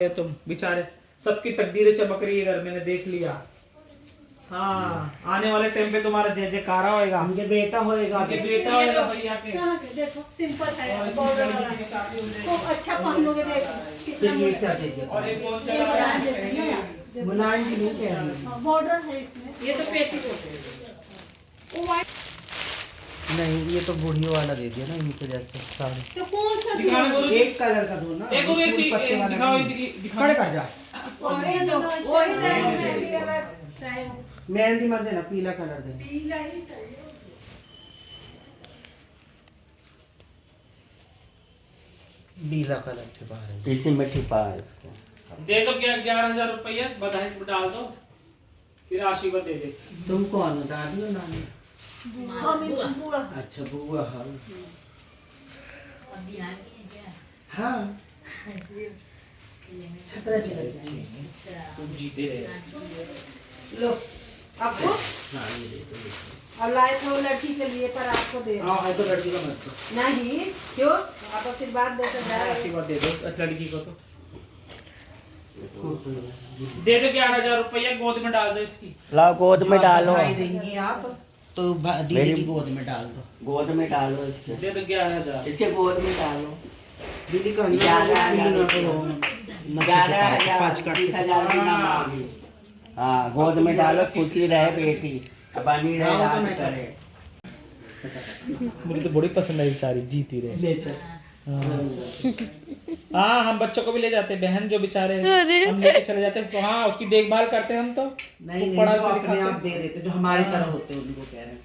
तुम बेचारे, सबकी तकदीरें चमक रही है घर, मैंने देख लिया। हाँ, आने वाले टाइम पे तुम्हारा जय जयकारा होएगा, उनके बेटा होएगा, बेटा होएगा भैया के। देखो सिंपल है, बॉर्डर वाला खूब अच्छा पहनोगे। देखो ये क्या दे दिया और एक कौन सा लगा है? मुलायम भी नहीं कह रही। बॉर्डर है इसमें, ये तो पेटीकोट है। वो नहीं, ये तो बूढ़ी वाला दे दिया ना इनके जैसे साड़ी। तो कौन सा दिखाओ गुरुजी, एक कलर का दो ना, एक गुरुजी पत्ते वाला दिखाओ, नहीं। दिखाओ खड़े कर जा। वही दे मेहंदी मत देना, पीला कलर दे। पीला ही चाहिए। पीला कलर के बाहर इसी में छिपा है इसको। दे दो। 11,000 रुपया बधाई इसमें डाल दो, फिर आशीर्वाद दे दे। तुम कौन हो, दादी हो नानी? बुआ। अच्छा बुआ। हाँ हाँ, छतरा तुम जीते रहे। लो आपको हाँ ये दे दो। और लाइट हो लड़की के लिए, पर आपको दे हाँ है तो लड़की का मत दो। नहीं, क्यों आप आशीर्वाद देते जाए। आशीर्वाद दे दो लड़की को, तो दे दो 11,000 रुपया, गोद में डाल दो इसकी। लाओ गोद में डालो, बधाई देंगी आप तो दीदी की गोद में डाल दो। गोद में डालो इसके, दे दो 11,000। इसके गोद में डालो। दीदी का 11,000 पाँच काट 30,000 की ना मांगी। हाँ गोद में डालो, खुशी रहे बेटी, बनी रहे, राज करे। मुझे तो बड़ी पसंद आई बेचारी, जीती रहे। ले चल। हाँ, हम बच्चों को भी ले जाते हैं, बहन जो बेचारे हम लेके चले जाते हैं। हाँ, उसकी देखभाल करते हैं हम तो। नहीं पढ़ा जो के अपने दिखाते आप दे देते, जो हमारी तरह होते हैं उनको कह रहे हैं।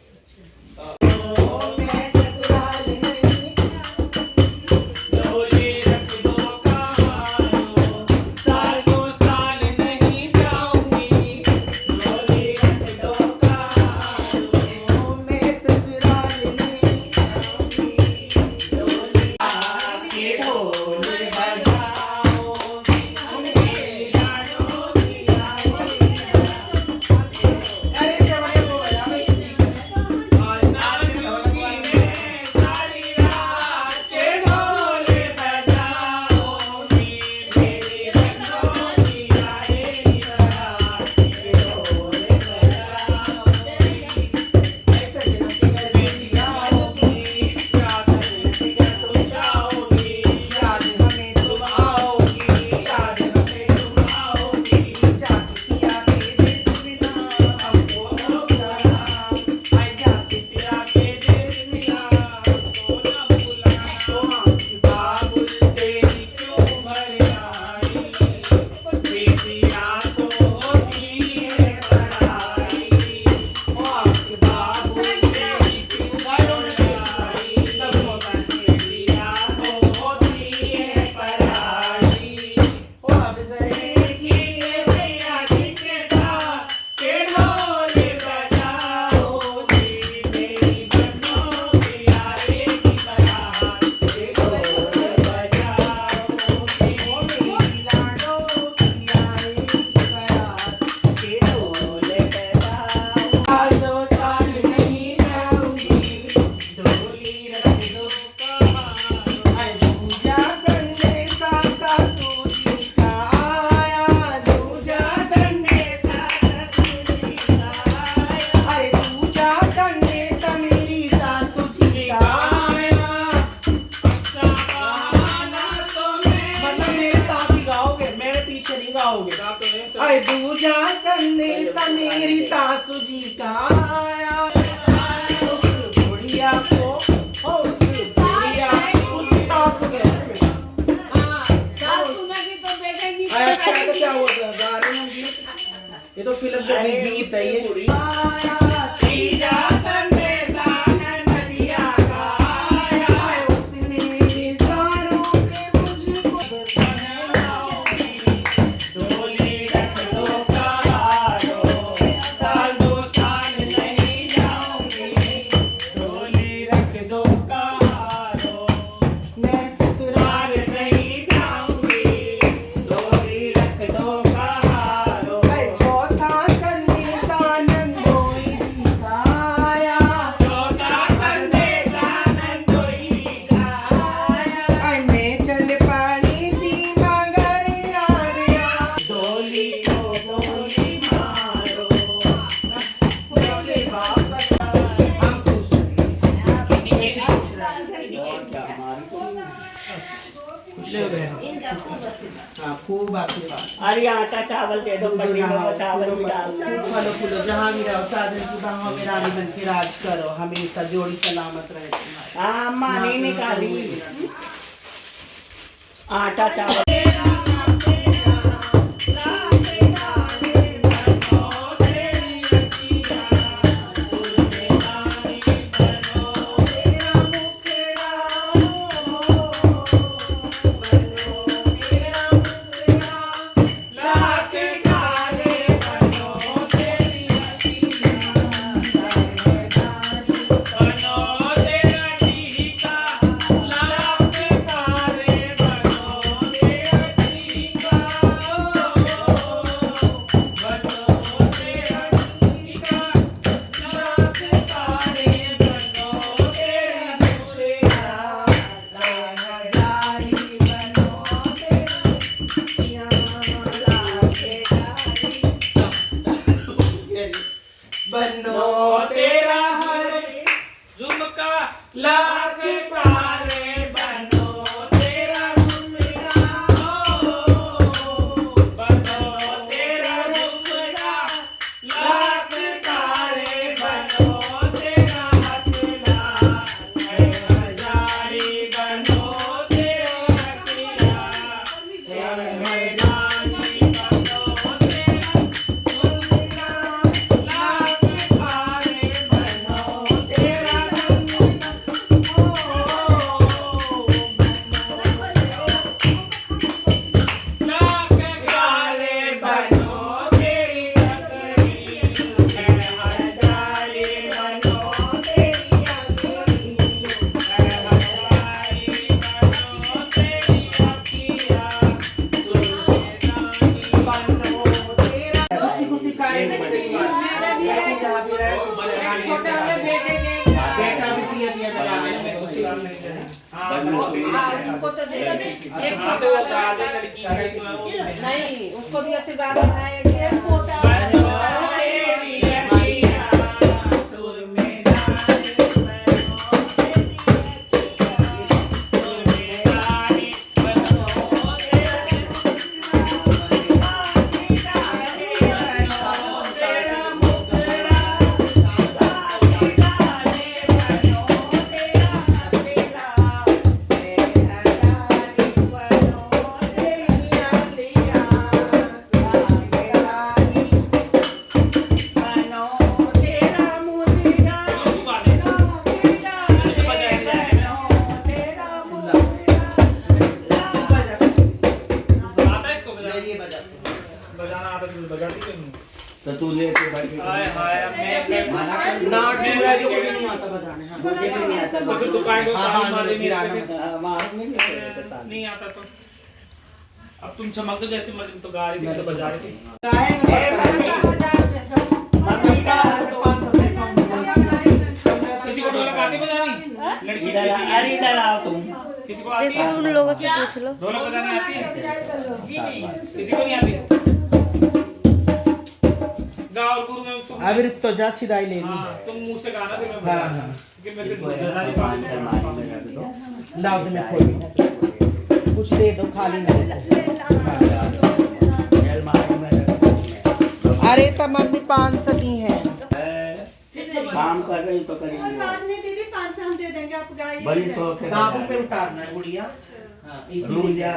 अरे दूजा संदेशा मेरी सासू जी का आया, उस बुढ़िया को उस बुढ़िया उसकी सासू के अच्छा तो क्या हुआ, गा रहे हैं गीत। ये तो फिल्म का गीत है ये। चौथा संदेशा नंदोई जी का हाँ खूब आशीर्वाद। अरे आटा चावल दे दो, पंडितों को चावल भी डाल दो। फलो फूलो जहाँ भी रहो, साधन की बाहों में रानी बन के राज करो, हमेशा जोड़ी सलामत रहे तुम्हारी। हाँ अम्मा नहीं निकाली आटा चावल। बनो तेरा हर झुमका लाख पारे, बनो तेरा झुमका, बनो तेरा झुमका लाख तारे, बनो तेरा हंसना है हजारी, बनो तेरा हंसना है हजारी, बनो तेरा झुमका लाख तारे, बनो तेरा झुमका, लाख तारे, बनो तेरी अकड़ी है हजारी, बनो तेरी अकड़ी है हजारी, बनो तेरी अखिया, बनो तेरा खुशी खुशी कार्य छोटे वाले बेटे के बेटा भी पिया पिया बजा रहे हैं। ससुराल नहीं गए। हाँ, उनको तो दे दो। एक हाँ, छोटा तो वो वाला आधे लड़की है, तो वो नहीं, उसको भी आशीर्वाद बनाया कि एक पोता बनो तेरी अखियाँ, सुर में जाने, बनो तेरी अखियाँ, सुर में जाने, बनो तेरा तेरा मुखड़ा, लागी डाले, बनो तेरा अकेला, आता है इसको बजाना आता है, बजाती क्यों नहीं? तो तू ले के बैठ हाय हाय, अब मैं मना कर नाट मुझे को भी नहीं आता बजाने। हाँ मुझे भी नहीं आता तो फिर तू काहे को हाँ, ताली हाँ, मार रही गिराना। है? मार नहीं करता नहीं आता तो अब तुम चमक तो जैसे मर्जी तो गा रही थी, तो बजा रही थी। किसी को ढोलक आती बजानी? लड़की इधर आ, अरे इधर आओ तुम। किसी को आती देखो है? उन लोगों से पूछ लो। ढोलक बजानी आती है? किसी को नहीं आती? गा और गुरु में तुम अभी रुक तो जा, छिदाई ले ली। हाँ, तुम मुंह से गाना फिर मैं हाँ, बजाना। हाँ। क्योंकि मैं फिर बजा नहीं पाऊंगा। लाओ तो मैं खोल कुछ दे दो, खाली नहीं दे। अरे तब मम्मी 500 दी है। काम कर रही तो कोई करेंगे। बात नहीं दीदी, 500 हम दे देंगे, आप गाइए। बड़ी शौक है बाबू पे उतारना है गुड़िया। हाँ, रूम इसीलिए जा।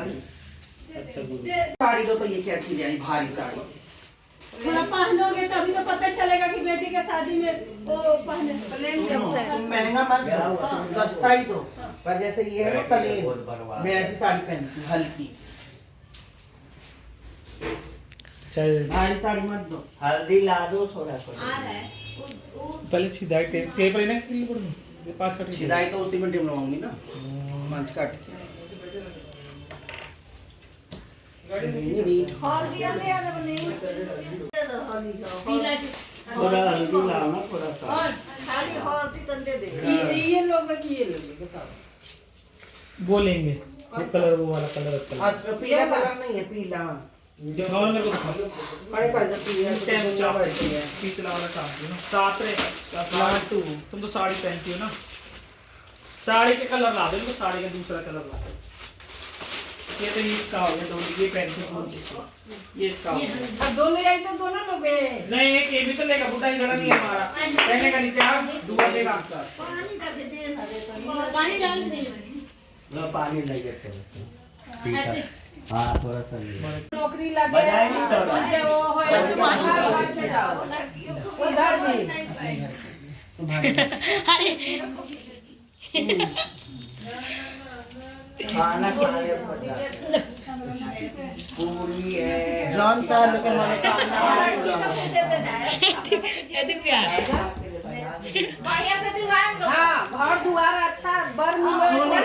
अच्छा गुरु। साड़ी दो तो ये कैसी ले आई, भारी साड़ी। थोड़ा पहनोगे तभी तो पता चलेगा कि बेटी के शादी में वो पहने। सुनो, तुम महंगा मत दो, सस्ता ही दो। पर जैसे ये है ना प्लेन, मैं ऐसी साड़ी पहनती हूँ हल्की। चल भारी साड़ी मत दो। हल्दी ला दो थोड़ा थोड़ा। पहले सीधा टेप लेना किलो पड़ ये 5 कट छिदाई तो उसी में टिमलवाऊंगी ना, 5 काट के। पीला जी। थोड़ा हल्दी लाओ ना थोड़ा सा। ये लोग की ये लोग बताओ। वो लेंगे वो कलर, वो वाला कलर अच्छा अच्छा पीला कलर नहीं है, पीला दिखाओ मेरे को, दिखाओ। बड़े कर दो पीला तो टाइम दुनिया चाप बढ़ती है। पिछला वाला चाहती हो ना, साथ रे लाटू। तुम तो साड़ी पहनती हो ना, साड़ी के कलर ला दो इनको, साड़ी का दूसरा कलर ला दो। ये तो इसका हो गया, दो ये पेन से ये इसका हो गया। अब दोनों जाए तो दोनों लोग नहीं एक ये भी तो लेगा, बुटा ही खड़ा नहीं है हमारा, कहने का नहीं क्या दुआ लेगा आपका। पानी डाल दे। लो पानी लगे थे ठीक है। हाँ थोड़ा सा नौकरी लगे बजाए नहीं तो मुझे वो होए तो मास्टर बन के जाओ उधर भी खाना खाने पर पूरी है जॉन का लोग माने खाना हाँ घर दुआर अच्छा बर मिले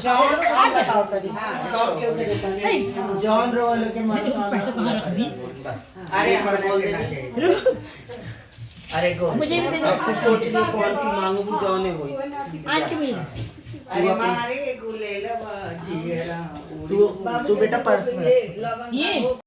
जॉन का बताओ तरी कब के देता जॉन रोल के माने खाना अरे हमारे बोल देना अरे गो मुझे भी देना सोच लो कौन की मांगू भी जॉन होई अरे मारे गुलेला जीरा तू बेटा पर्स में ये